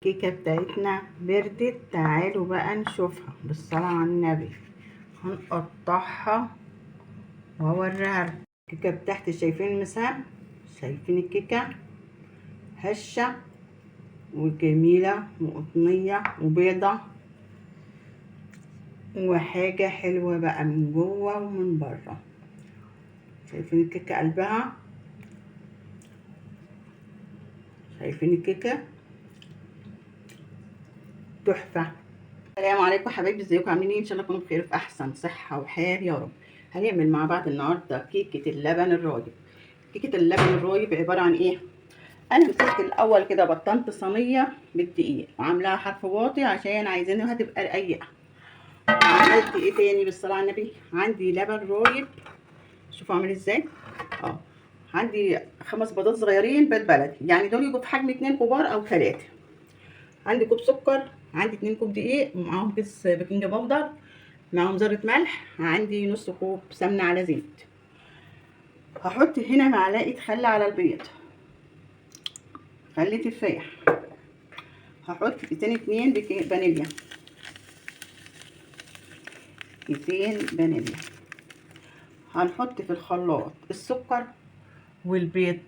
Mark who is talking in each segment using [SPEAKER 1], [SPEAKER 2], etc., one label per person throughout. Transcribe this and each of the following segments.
[SPEAKER 1] الكيكة بتاعتنا بردت. تعالوا بقى نشوفها بالصلاة على النبي. هنقطعها وهوريها لكم. الكيكة بتاعتي شايفين المسام؟ شايفين الكيكة هشة وجميلة وقطنية وبيضة وحاجة حلوة بقى من جوه ومن بره. شايفين الكيكة قلبها؟ شايفين الكيكة تحفة. السلام عليكم حبايبي، ازيكم عاملين ايه؟ ان شاء الله تكونوا بخير في احسن صحه وحال يا رب. هنعمل مع بعض النهارده كيكه اللبن الرايب. كيكه اللبن الرايب عباره عن ايه؟ انا مسكت الاول كده بطنت صينيه بالدقيق وعاملاها حرف واطي عشان عايزينها تبقى رقيقه. وعملت ايه تاني بالصلاه على النبي؟ عندي لبن رايب، شوفوا عامل ازاي. اه عندي 5 بيضات صغيرين بيض بلدي، يعني دول يبقوا في حجم 2 كبار او 3. عندي كوب سكر، عندي 2 كوب دقيق ومعاهم كيس بيكنج باودر، معاهم ذرة ملح، عندي نص كوب سمنة على زيت. هحط هنا معلقة خل على البيض، خل تفاح. هحط كيسين 2 فانيليا، كيسين فانيليا. هنحط في الخلاط السكر والبيض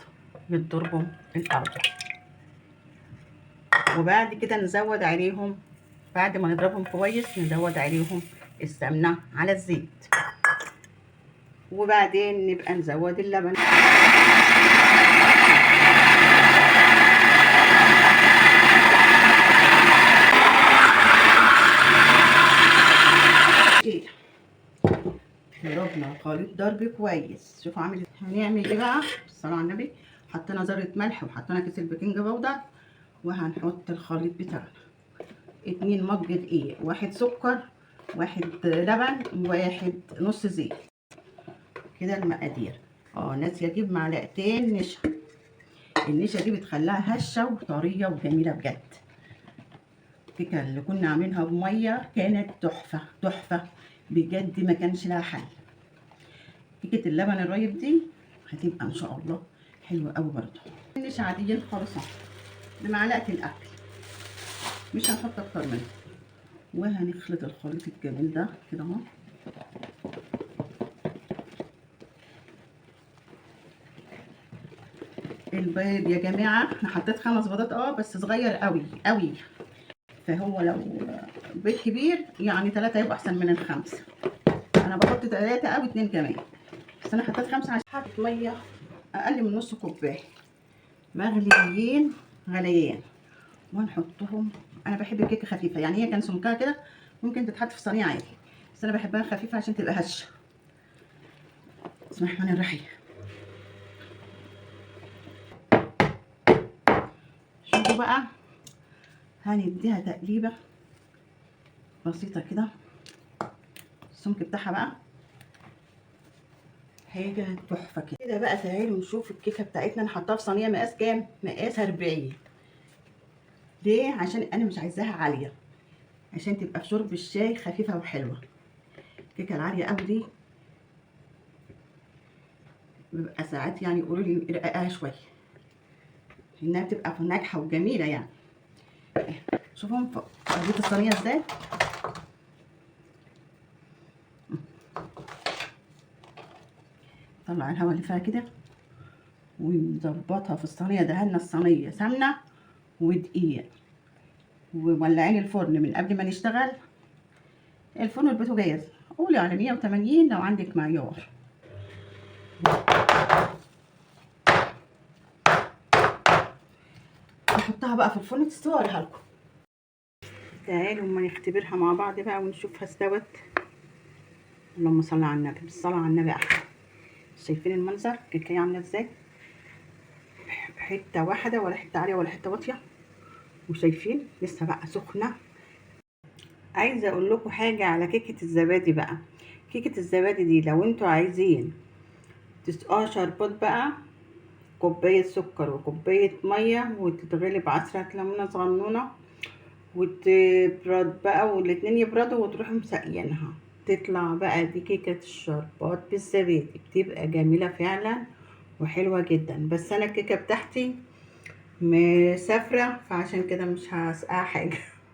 [SPEAKER 1] يتضربوا الأول، وبعد كده نزود عليهم، بعد ما نضربهم كويس نزود عليهم السمنة على الزيت، وبعدين نبقى نزود اللبن. ضربنا الخليط ضرب كويس. شوفوا عامل. هنعمل ايه بقى بالصلاه على النبي؟ حطينا ذره ملح وحطينا كيس البيكنج باودر، وهنحط الخليط بتاعنا 2 مج دقيق، 1 سكر، 1 لبن، 1 نص زيت. كده المقادير. ناسيه اجيب معلقتين نشا. النشا دي بتخليها هشه وطريه وجميله بجد. الكيكه اللي كنا عاملينها بميه كانت تحفه تحفه بجد، ما كانش لها حل. كيكه اللبن الرايب دي هتبقى ان شاء الله حلوه قوي برضه. مش عاديين خالص بمعلقه الاكل، مش هنحط اكتر منها. وهنخلط الخليط الجميل ده كده اهو. البيض يا جماعه انا حطيت 5 بيضات بس صغير قوي قوي، فهو لو بيض كبير يعني 3 يبقى احسن من ال5. انا بحط 3 او 2 كمان، بس انا حطيت 5 عشان حطيت ميه اقل من نص كوبايه مغليين غليان، وهنحطهم. انا بحب الكيكه خفيفه، يعني هي كان سمكها كده ممكن تتحط في صينيه عادي، بس انا بحبها خفيفه عشان تبقى هشه. بسم الله الرحمن الرحيم. شوفوا بقى، هنديها تقليبه بسيطه كده. السمك بتاعها بقى حاجه تحفه كده بقى. تعالوا نشوف الكيكه بتاعتنا. نحطها في صينيه مقاس كام؟ مقاس 40. ليه؟ عشان انا مش عايزاها عاليه، عشان تبقى في شرب الشاي خفيفه وحلوه. الكيكه العاليه قوي دي بيبقى ساعات يعني يقولوا لي رققها شويه، انها بتبقى ناجحه وجميله يعني. شوفوا قريت الصينيه ازاي. طلع الهواء اللي فيها كده ونظبطها في الصينيه. دهنا الصينيه سمنه ودقيق، وولعين الفرن من قبل ما نشتغل. الفرن البوتاجاز قولي على 180 لو عندك معيار. نحطها بقى في الفرن تستوي اوريها لكم. تعالوا اما نختبرها مع بعض بقى ونشوفها استوت. اللهم صل على النبي، بالصلاه على النبي. احلى. شايفين المنظر الكيكه عامله ازاي؟ حته واحده، ولا حته عاليه ولا حته واطيه. وشايفين لسه بقى سخنه. عايزه اقول لكم حاجه على كيكه الزبادي بقى. كيكه الزبادي دي لو انتوا عايزين تسقوها شربات بقى، كوبايه سكر وكوبايه ميه وتتغلي بعصره ليمونه صغنونه وتبرد بقى، والاتنين يبردوا وتروحوا مسقيينها، تطلع بقى دي كيكه الشربات بالزبادي. بتبقى جميله فعلا وحلوه جدا. بس انا الكيكه بتاعتي مسافرة، فعشان كده مش هسقع حاجة.